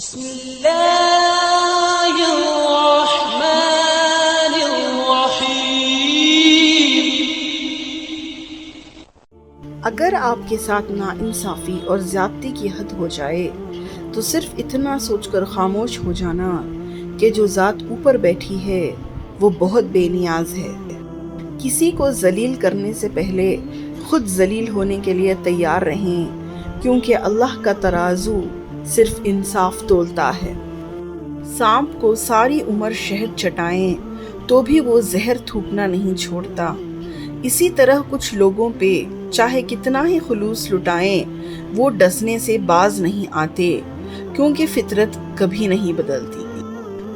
بسم اللہ الرحمن الرحیم۔ اگر آپ کے ساتھ ناانصافی اور زیادتی کی حد ہو جائے تو صرف اتنا سوچ کر خاموش ہو جانا کہ جو ذات اوپر بیٹھی ہے وہ بہت بے نیاز ہے۔ کسی کو ذلیل کرنے سے پہلے خود ذلیل ہونے کے لیے تیار رہیں، کیونکہ اللہ کا ترازو صرف انصاف تولتا ہے۔ سانپ کو ساری عمر شہد چٹائیں تو بھی وہ زہر تھوکنا نہیں چھوڑتا۔ اسی طرح کچھ لوگوں پہ چاہے کتنا ہی خلوص لٹائیں وہ ڈسنے سے باز نہیں آتے، کیونکہ فطرت کبھی نہیں بدلتی۔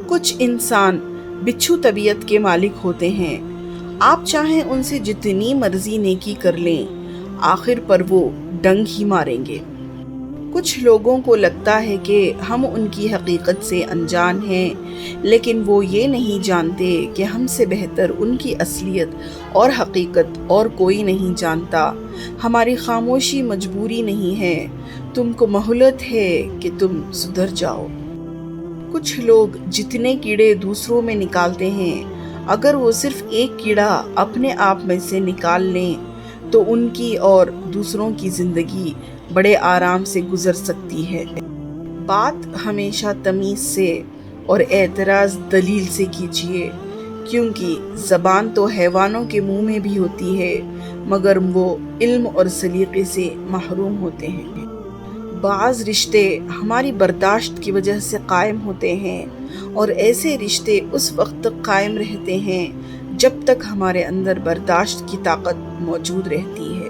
کچھ انسان بچھو طبیعت کے مالک ہوتے ہیں، آپ چاہیں ان سے جتنی مرضی نیکی کر لیں، آخر پر وہ ڈنگ ہی ماریں گے۔ کچھ لوگوں کو لگتا ہے کہ ہم ان کی حقیقت سے انجان ہیں، لیکن وہ یہ نہیں جانتے کہ ہم سے بہتر ان کی اصلیت اور حقیقت اور کوئی نہیں جانتا۔ ہماری خاموشی مجبوری نہیں ہے، تم کو مہلت ہے کہ تم سدھر جاؤ۔ کچھ لوگ جتنے کیڑے دوسروں میں نکالتے ہیں، اگر وہ صرف ایک کیڑا اپنے آپ میں سے نکال لیں تو ان کی اور دوسروں کی زندگی بڑے آرام سے گزر سکتی ہے۔ بات ہمیشہ تمیز سے اور اعتراض دلیل سے کیجیے، کیونکہ زبان تو حیوانوں کے منہ میں بھی ہوتی ہے، مگر وہ علم اور سلیقے سے محروم ہوتے ہیں۔ بعض رشتے ہماری برداشت کی وجہ سے قائم ہوتے ہیں، اور ایسے رشتے اس وقت تک قائم رہتے ہیں جب تک ہمارے اندر برداشت کی طاقت موجود رہتی ہے۔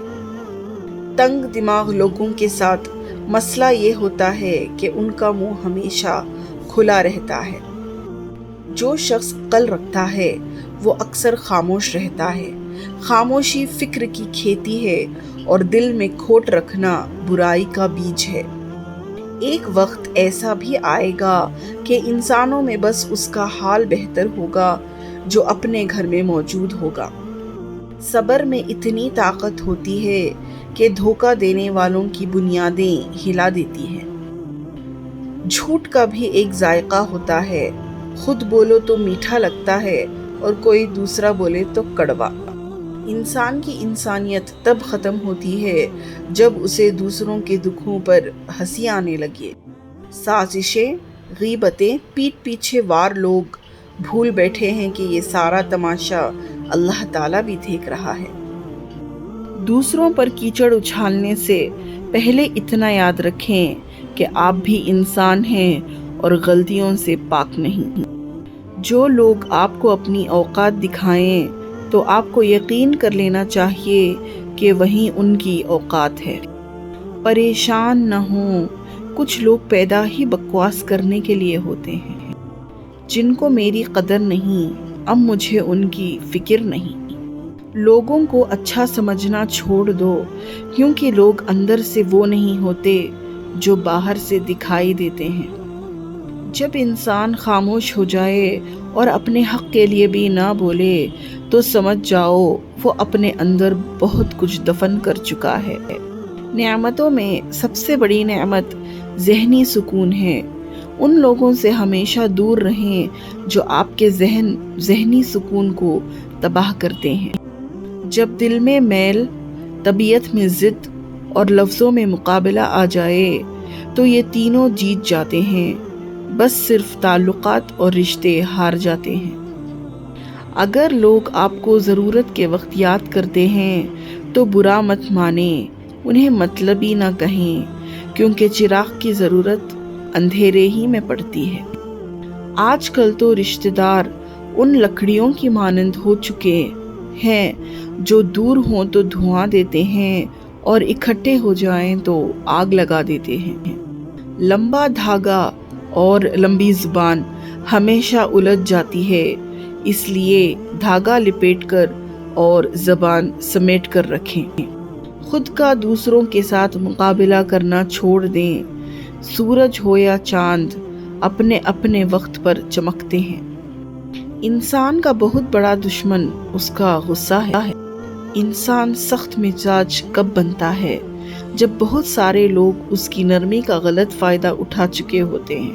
تنگ دماغ لوگوں کے ساتھ مسئلہ یہ ہوتا ہے کہ ان کا منہ ہمیشہ کھلا رہتا ہے۔ جو شخص عقل رکھتا ہے وہ اکثر خاموش رہتا ہے۔ خاموشی فکر کی کھیتی ہے، اور دل میں کھوٹ رکھنا برائی کا بیج ہے۔ ایک وقت ایسا بھی آئے گا کہ انسانوں میں بس اس کا حال بہتر ہوگا جو اپنے گھر میں موجود ہوگا۔ صبر میں اتنی طاقت ہوتی ہے کہ دھوکہ دینے والوں کی بنیادیں ہلا دیتی ہے۔ جھوٹ کا بھی ایک ذائقہ ہوتا ہے، خود بولو تو میٹھا لگتا ہے اور کوئی دوسرا بولے تو کڑوا۔ انسان کی انسانیت تب ختم ہوتی ہے جب اسے دوسروں کے دکھوں پر ہنسی آنے لگے۔ سازشیں، غیبتیں، پیٹھ پیچھے وار لوگ بھول بیٹھے ہیں کہ یہ سارا تماشا اللہ تعالیٰ بھی دیکھ رہا ہے۔ دوسروں پر کیچڑ اچھالنے سے پہلے اتنا یاد رکھیں کہ آپ بھی انسان ہیں اور غلطیوں سے پاک نہیں۔ جو لوگ آپ کو اپنی اوقات دکھائیں تو آپ کو یقین کر لینا چاہیے کہ وہیں ان کی اوقات ہے۔ پریشان نہ ہوں، کچھ لوگ پیدا ہی بکواس کرنے کے لیے ہوتے ہیں۔ جن کو میری قدر نہیں، اب مجھے ان کی فکر نہیں۔ لوگوں کو اچھا سمجھنا چھوڑ دو، کیونکہ لوگ اندر سے وہ نہیں ہوتے جو باہر سے دکھائی دیتے ہیں۔ جب انسان خاموش ہو جائے اور اپنے حق کے لیے بھی نہ بولے تو سمجھ جاؤ وہ اپنے اندر بہت کچھ دفن کر چکا ہے۔ نعمتوں میں سب سے بڑی نعمت ذہنی سکون ہے۔ ان لوگوں سے ہمیشہ دور رہیں جو آپ کے ذہنی سکون کو تباہ کرتے ہیں۔ جب دل میں میل، طبیعت میں ضد اور لفظوں میں مقابلہ آ جائے تو یہ تینوں جیت جاتے ہیں، بس صرف تعلقات اور رشتے ہار جاتے ہیں۔ اگر لوگ آپ کو ضرورت کے وقت یاد کرتے ہیں تو برا مت مانیں، انہیں مطلبی نہ کہیں، کیونکہ چراغ کی ضرورت اندھیرے ہی میں پڑتی ہے۔ آج کل تو رشتہ دار ان لکڑیوں کی مانند ہو چکے ہیں جو دور ہوں تو دھواں دیتے ہیں اور اکٹھے ہو جائیں تو آگ لگا دیتے ہیں۔ لمبا دھاگا اور لمبی زبان ہمیشہ الجھ جاتی ہے، اس لیے دھاگا لپیٹ کر اور زبان سمیٹ کر رکھیں۔ خود کا دوسروں کے ساتھ مقابلہ کرنا چھوڑ دیں۔ سورج ہو یا چاند اپنے اپنے وقت پر چمکتے ہیں۔ انسان کا بہت بڑا دشمن اس کا غصہ ہے۔ انسان سخت مزاج کب بنتا ہے؟ جب بہت سارے لوگ اس کی نرمی کا غلط فائدہ اٹھا چکے ہوتے ہیں۔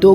2